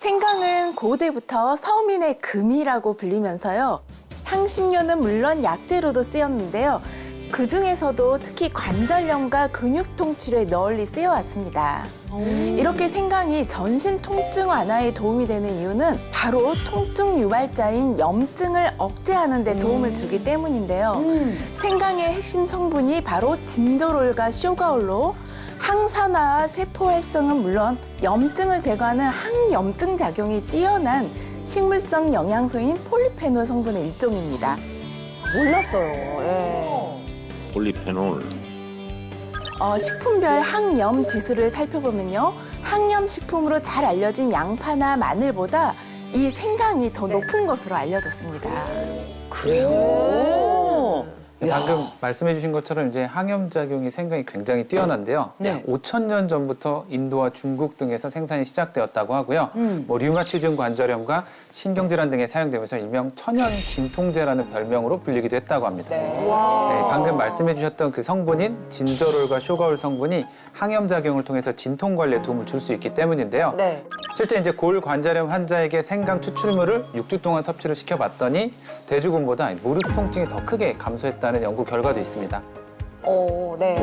생강은 고대부터 서민의 금이라고 불리면서요. 향신료는 물론 약재로도 쓰였는데요. 그중에서도 특히 관절염과 근육통 치료에 널리 쓰여왔습니다. 이렇게 생강이 전신 통증 완화에 도움이 되는 이유는 바로 통증 유발자인 염증을 억제하는 데 도움을 주기 때문인데요. 생강의 핵심 성분이 바로 진저롤과 쇼가올로 항산화와 세포 활성은 물론 염증을 제거하는 항염증 작용이 뛰어난 식물성 영양소인 폴리페놀 성분의 일종입니다. 몰랐어요. 예. 폴리페놀. 식품별 항염 지수를 살펴보면요. 항염 식품으로 잘 알려진 양파나 마늘보다 이 생강이 더 높은 것으로 알려졌습니다. 그래요? 방금 말씀해 주신 것처럼 이제 항염작용이 생강이 굉장히 뛰어난데요. 네. 약 5,000년 전부터 인도와 중국 등에서 생산이 시작되었다고 하고요. 류마티즘 관절염과 신경질환 등에 사용되면서 일명 천연 진통제라는 별명으로 불리기도 했다고 합니다. 네, 방금 말씀해 주셨던 그 성분인 진저롤과 쇼가올 성분이 항염작용을 통해서 진통 관리에 도움을 줄 수 있기 때문인데요. 네. 실제 이제 골관절염 환자에게 생강 추출물을 6주 동안 섭취를 시켜봤더니 대주군보다 무릎 통증이 더 크게 감소했다는 연구 결과도 있습니다. 네.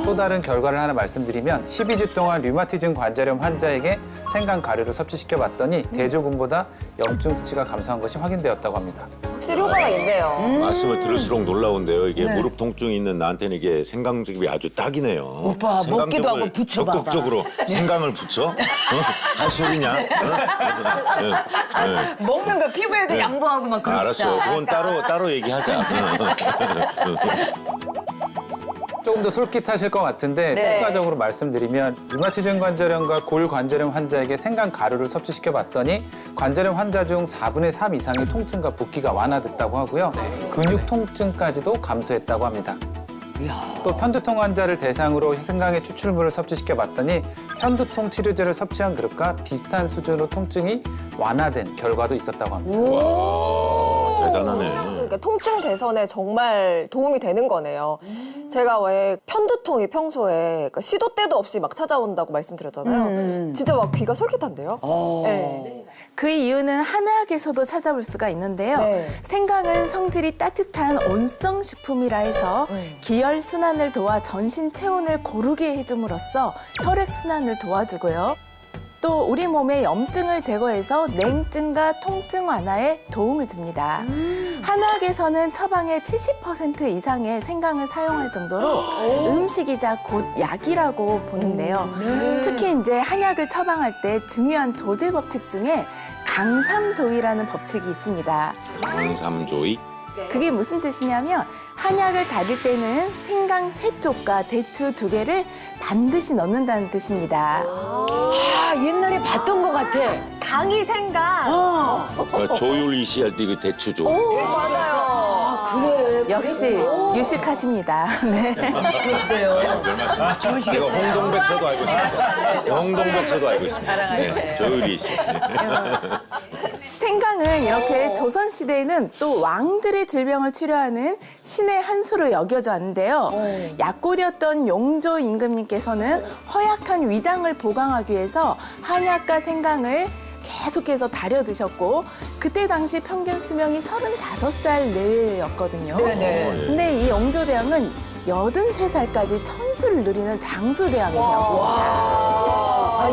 또 다른 결과를 하나 말씀드리면 12주 동안 류마티즘 관절염 환자에게 생강 가루를 섭취시켜봤더니 대조군보다 염증 수치가 감소한 것이 확인되었다고 합니다. 확실히 효과가 있네요. 말씀을 들을수록 놀라운데요. 이게 무릎 통증이 있는 나한테는 이게 생강즙이 아주 딱이네요. 오빠, 먹기도 하고 붙여봐. 적극적으로 생강을 붙여? 할 소리냐? 먹는 거 피부에도 양보하고 막 그럽시다. 알았어. 그건 따로 얘기하자. 조금 더 솔깃하실 것 같은데 네. 추가적으로 말씀드리면 류마티즘 관절염과 골관절염 환자에게 생강 가루를 섭취시켜봤더니 관절염 환자 중 4분의 3 이상의 통증과 붓기가 완화됐다고 하고요. 근육 통증까지도 감소했다고 합니다. 또 편두통 환자를 대상으로 생강의 추출물을 섭취시켜봤더니 편두통 치료제를 섭취한 그룹과 비슷한 수준으로 통증이 완화된 결과도 있었다고 합니다. 와, 대단하네. 그러니까 통증 개선에 정말 도움이 되는 거네요. 제가 왜 편두통이 평소에 그러니까 시도 때도 없이 막 찾아온다고 말씀드렸잖아요. 진짜 막 귀가 솔깃한데요? 네. 그 이유는 한의학에서도 찾아볼 수가 있는데요. 네. 생강은 성질이 따뜻한 온성 식품이라 해서 기혈 순환을 도와 전신 체온을 고르게 해줌으로써 혈액 순환을 도와주고요. 또 우리 몸의 염증을 제거해서 냉증과 통증 완화에 도움을 줍니다. 한의학에서는 처방의 70% 이상의 생강을 사용할 정도로 음식이자 곧 약이라고 보는데요. 특히 이제 한약을 처방할 때 중요한 조제 법칙 중에 강삼조이라는 법칙이 있습니다. 강삼조이? 그게 무슨 뜻이냐면 한약을 다릴 때는 생강 3쪽과 대추 2개를 반드시 넣는다는 뜻입니다. 아, 옛날에 봤던 것 같아. 강이 생강. 조율 이시할 때 이거 대추조. 맞아요. 그래. 역시 유식하십니다. 네. 그러시대요. 제가 홍동백서도 알고 있습니다. 홍동백서도 알고 있습니다. 네, 조율 이시. 생강은 이렇게 조선시대에는 또 왕들의 질병을 치료하는 신의 한 수로 여겨져 왔는데요. 약골이었던 용조 임금님께서는 허약한 위장을 보강하기 위해서 한약과 생강을 계속해서 다려 드셨고 그때 당시 평균 수명이 35살 내외였거든요. 근데 이 용조대왕은 83살까지 천수를 누리는 장수대왕이 되었습니다.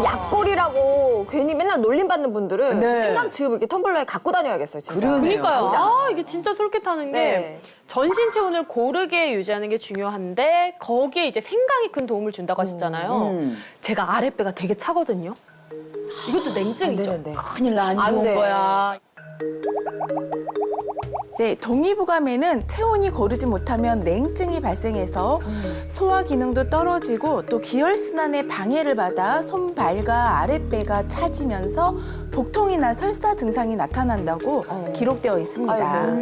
약골이라고 괜히 맨날 놀림받는 분들은 네. 생강 지금 이렇게 텀블러에 갖고 다녀야겠어요, 진짜. 그러니까요. 진짜. 아, 이게 진짜 솔깃하는 게 네. 전신 체온을 고르게 유지하는 게 중요한데 거기에 이제 생강이 큰 도움을 준다고 하셨잖아요. 제가 아랫배가 되게 차거든요. 이것도 안 냉증이죠. 되는데. 큰일 나, 안 안 좋은 돼. 거야. 네, 동의보감에는 체온이 고르지 못하면 냉증이 발생해서 소화 기능도 떨어지고 또 기혈순환에 방해를 받아 손발과 아랫배가 차지면서 복통이나 설사 증상이 나타난다고 기록되어 있습니다.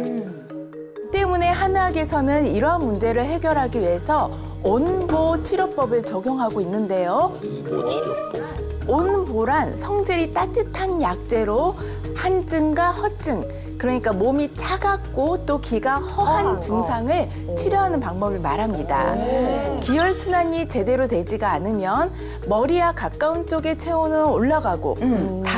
때문에 한의학에서는 이러한 문제를 해결하기 위해서 온보 치료법을 적용하고 있는데요. 보치료법. 온보란 성질이 따뜻한 약재로 한증과 허증, 그러니까 몸이 차갑고 또 기가 허한 증상을 치료하는 방법을 말합니다. 기혈순환이 제대로 되지가 않으면 머리와 가까운 쪽의 체온은 올라가고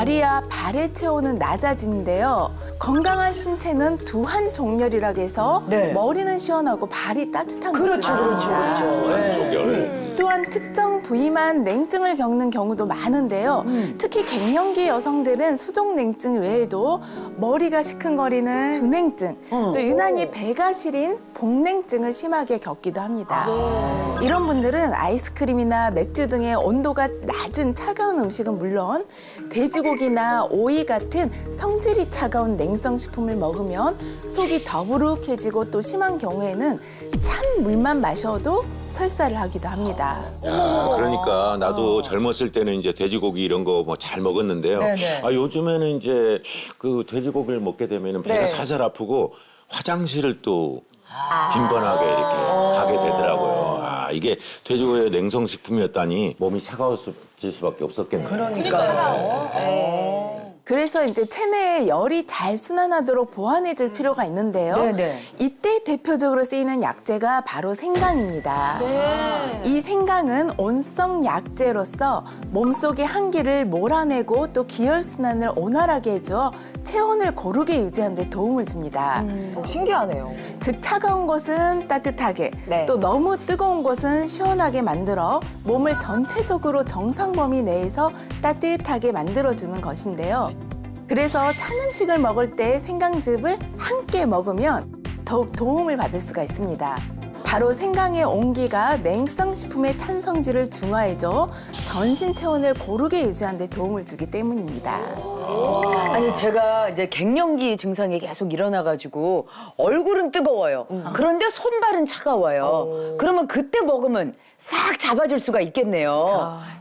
다리와 발의 체온은 낮아지는데요. 건강한 신체는 두한 종렬이라고 해서 네. 머리는 시원하고 발이 따뜻한 그렇죠, 것을 그렇죠, 말합니다. 그렇죠. 한쪽열. 또한 특정 부위만 냉증을 겪는 경우도 많은데요. 특히 갱년기 여성들은 수족 냉증 외에도 머리가 시큰거리는 두냉증, 또 유난히 배가 시린 복냉증을 심하게 겪기도 합니다. 이런 분들은 아이스크림이나 맥주 등의 온도가 낮은 차가운 음식은 물론 돼지고기나 오이 같은 성질이 차가운 냉성 식품을 먹으면 속이 더부룩해지고 또 심한 경우에는 찬 물만 마셔도 설사를 하기도 합니다. 야, 그러니까 나도 젊었을 때는 이제 돼지고기 이런 거 뭐 잘 먹었는데요. 네네. 아, 요즘에는 이제 그 돼지고기를 먹게 되면 배가 네. 살살 아프고 화장실을 또 빈번하게 이렇게 가게 되더라고요. 아, 이게 돼지고기의 냉성식품이었다니 몸이 차가워질 수밖에 없었겠네요. 그래서 이제 체내에 열이 잘 순환하도록 보완해줄 필요가 있는데요. 네네. 이때 대표적으로 쓰이는 약재가 바로 생강입니다. 이 생강은 온성 약재로서 몸속의 한기를 몰아내고 또 기혈순환을 원활하게 해줘 체온을 고르게 유지하는 데 도움을 줍니다. 신기하네요. 즉 차가운 것은 따뜻하게 네. 또 너무 뜨거운 것은 시원하게 만들어 몸을 전체적으로 정상 범위 내에서 따뜻하게 만들어주는 것인데요. 그래서 찬 음식을 먹을 때 생강즙을 함께 먹으면 더욱 도움을 받을 수가 있습니다. 바로 생강의 온기가 냉성식품의 찬 성질을 중화해줘 전신 체온을 고르게 유지하는 데 도움을 주기 때문입니다. 아니 제가 이제 갱년기 증상이 계속 일어나가지고 얼굴은 뜨거워요. 그런데 손발은 차가워요. 그러면 그때 먹으면 싹 잡아줄 수가 있겠네요.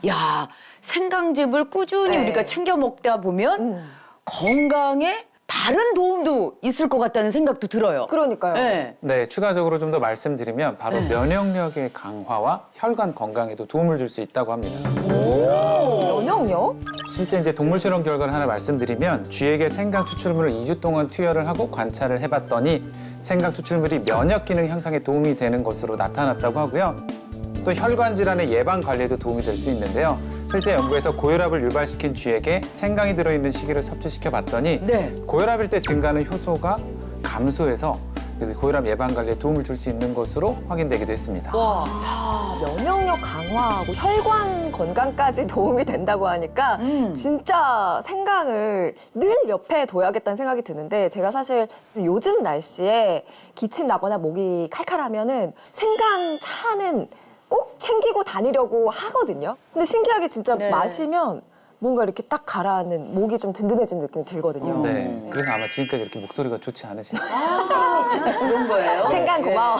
야 생강즙을 꾸준히 네. 우리가 챙겨 먹다 보면 건강에 다른 도움도 있을 것 같다는 생각도 들어요. 그러니까요. 네. 네, 추가적으로 좀 더 말씀드리면 바로 면역력의 강화와 혈관 건강에도 도움을 줄 수 있다고 합니다. 면역력? 실제 이제 동물 실험 결과를 하나 말씀드리면 쥐에게 생강 추출물을 2주 동안 투여를 하고 관찰을 해봤더니 생강 추출물이 면역 기능 향상에 도움이 되는 것으로 나타났다고 하고요. 또 혈관 질환의 예방 관리에도 도움이 될 수 있는데요. 실제 연구에서 고혈압을 유발시킨 쥐에게 생강이 들어있는 식이를 섭취시켜 봤더니 네. 고혈압일 때 증가하는 효소가 감소해서 여기 고혈압 예방 관리에 도움을 줄 수 있는 것으로 확인되기도 했습니다. 면역력 강화하고 혈관 건강까지 도움이 된다고 하니까 진짜 생강을 늘 옆에 둬야겠다는 생각이 드는데 제가 사실 요즘 날씨에 기침 나거나 목이 칼칼하면은 생강 차는 꼭 챙기고 다니려고 하거든요. 근데 신기하게 진짜 네. 마시면 뭔가 이렇게 딱 가라앉는 목이 좀 든든해지는 느낌이 들거든요. 네, 그래서 아마 지금까지 이렇게 목소리가 좋지 않으신 그런 거예요? 생강 고마워.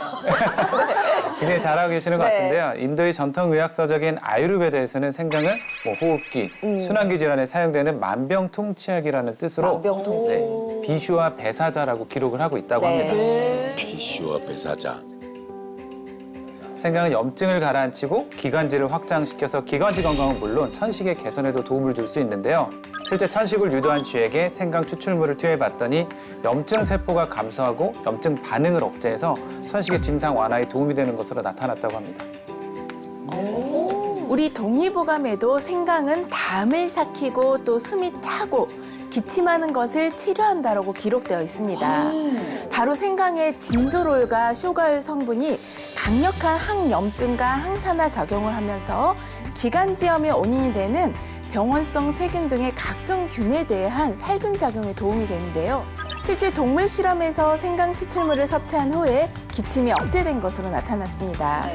굉장히 잘하고 계시는 것 네. 같은데요. 인도의 전통 의학서적인 아유르베다에서는 생강을 뭐 호흡기, 순환기 질환에 사용되는 만병통치약이라는 뜻으로 만병통치. 네, 비슈와 배사자라고 기록을 하고 있다고 네. 합니다. 비슈와 배사자. 생강은 염증을 가라앉히고 기관지를 확장시켜서 기관지 건강은 물론 천식의 개선에도 도움을 줄 수 있는데요. 실제 천식을 유도한 쥐에게 생강 추출물을 투여해봤더니 염증 세포가 감소하고 염증 반응을 억제해서 천식의 증상 완화에 도움이 되는 것으로 나타났다고 합니다. 우리 동의보감에도 생강은 담을 삭히고 또 숨이 차고 기침하는 것을 치료한다라고 기록되어 있습니다. 바로 생강의 진조롤과 쇼가올 성분이 강력한 항염증과 항산화 작용을 하면서 기관지염의 원인이 되는 병원성 세균 등의 각종 균에 대한 살균 작용에 도움이 되는데요. 실제 동물 실험에서 생강 추출물을 섭취한 후에 기침이 억제된 것으로 나타났습니다.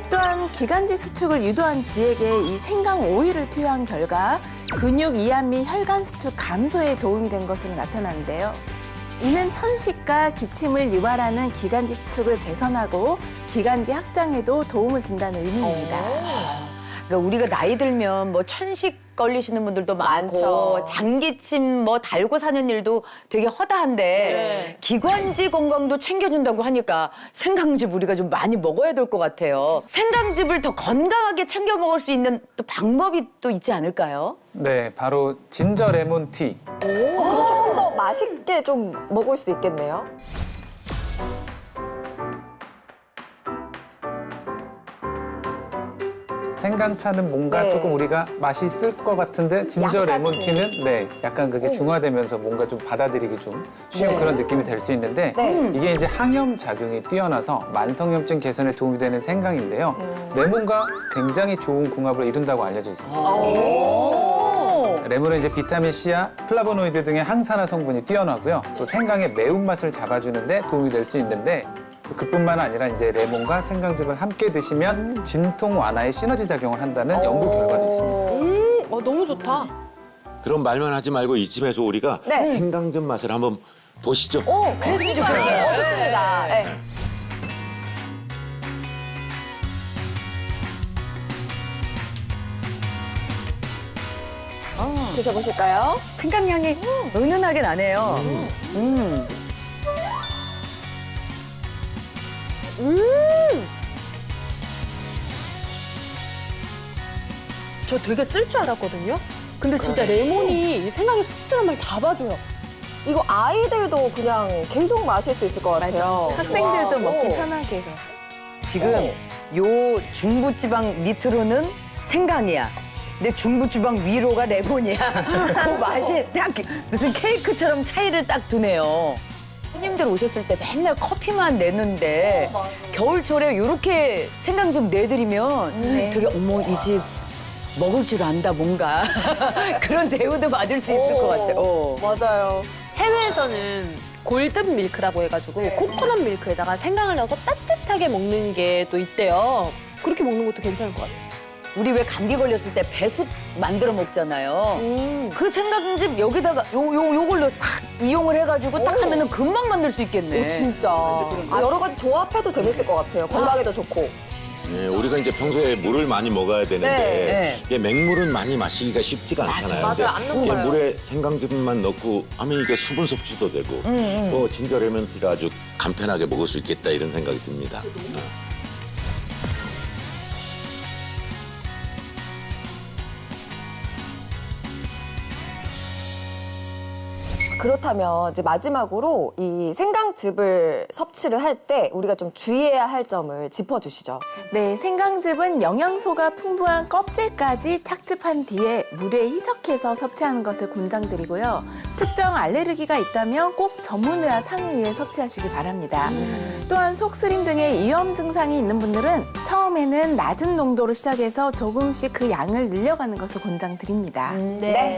또한 기관지 수축을 유도한 쥐에게 이 생강 오일을 투여한 결과 근육 이완 및 혈관 수축 감소에 도움이 된 것으로 나타나는데요. 이는 천식과 기침을 유발하는 기관지 수축을 개선하고 기관지 확장에도 도움을 준다는 의미입니다. 그러니까 우리가 나이 들면 뭐 천식 걸리시는 분들도 많고 많죠. 장기침 뭐 달고 사는 일도 되게 허다한데 네. 기관지 건강도 챙겨준다고 하니까 생강즙 우리가 좀 많이 먹어야 될 것 같아요. 생강즙을 더 건강하게 챙겨 먹을 수 있는 또 방법이 또 있지 않을까요? 네, 바로 진저 레몬티. 그럼 조금 더 맛있게 좀 먹을 수 있겠네요. 생강차는 뭔가 네. 조금 우리가 맛이 있을 것 같은데 진저 약같이. 레몬티는 네, 약간 그게 중화되면서 뭔가 좀 받아들이기 좀 쉬운 네. 그런 느낌이 될 수 있는데 네. 이게 이제 항염 작용이 뛰어나서 만성염증 개선에 도움이 되는 생강인데요. 레몬과 굉장히 좋은 궁합을 이룬다고 알려져 있습니다. 레몬은 이제 비타민 C와 플라보노이드 등의 항산화 성분이 뛰어나고요. 또 생강의 매운맛을 잡아주는데 도움이 될 수 있는데 그뿐만 아니라 이제 레몬과 생강즙을 함께 드시면 진통 완화에 시너지 작용을 한다는 연구 결과도 있습니다. 너무 좋다. 그럼 말만 하지 말고 이쯤에서 우리가 네. 생강즙 맛을 한번 보시죠. 오, 그랬으면 좋겠어요. 좋습니다. 네. 드셔보실까요? 생강향이 은은하게 나네요. 저 되게 쓸 줄 알았거든요. 근데 진짜 레몬이 이 생강의 씁쓸함을 잡아줘요. 이거 아이들도 그냥 계속 마실 수 있을 것 같아요. 학생들도 와, 먹기 오. 편하게. 지금 요 중부지방 밑으로는 생강이야. 근데 중부지방 위로가 레몬이야. 그 맛이 딱 무슨 케이크처럼 차이를 딱 두네요. 손님들 오셨을 때 맨날 커피만 내는데 겨울철에 이렇게 생강즙 내드리면 되게 어머 이 집 먹을 줄 안다 뭔가 그런 대우도 받을 수 있을 것 같아요. 어. 맞아요. 해외에서는 골든 밀크라고 해가지고 코코넛 밀크에다가 생강을 넣어서 따뜻하게 먹는 게 또 있대요. 그렇게 먹는 것도 괜찮을 것 같아요. 우리 왜 감기 걸렸을 때 배숙 만들어 먹잖아요. 그 생강즙 여기다가 요걸로 싹 이용을 해가지고 딱 하면은 금방 만들 수 있겠네. 오, 진짜. 여러 가지 조합해도 재밌을 것 같아요. 건강에도 좋고. 네, 우리가 이제 평소에 물을 많이 먹어야 되는데 네. 이게 맹물은 많이 마시기가 쉽지가 않잖아요. 맞아요. 안 근데 이게 녹아요. 물에 생강즙만 넣고 하면 이게 수분 섭취도 되고 뭐 진저 레몬티가 아주 간편하게 먹을 수 있겠다 이런 생각이 듭니다. 그렇다면 이제 마지막으로 이 생강즙을 섭취를 할 때 우리가 좀 주의해야 할 점을 짚어주시죠. 네, 생강즙은 영양소가 풍부한 껍질까지 착즙한 뒤에 물에 희석해서 섭취하는 것을 권장드리고요. 특정 알레르기가 있다면 꼭 전문의와 상의 후에 섭취하시기 바랍니다. 또한 속쓰림 등의 위험 증상이 있는 분들은 처음에는 낮은 농도로 시작해서 조금씩 그 양을 늘려가는 것을 권장드립니다. 네.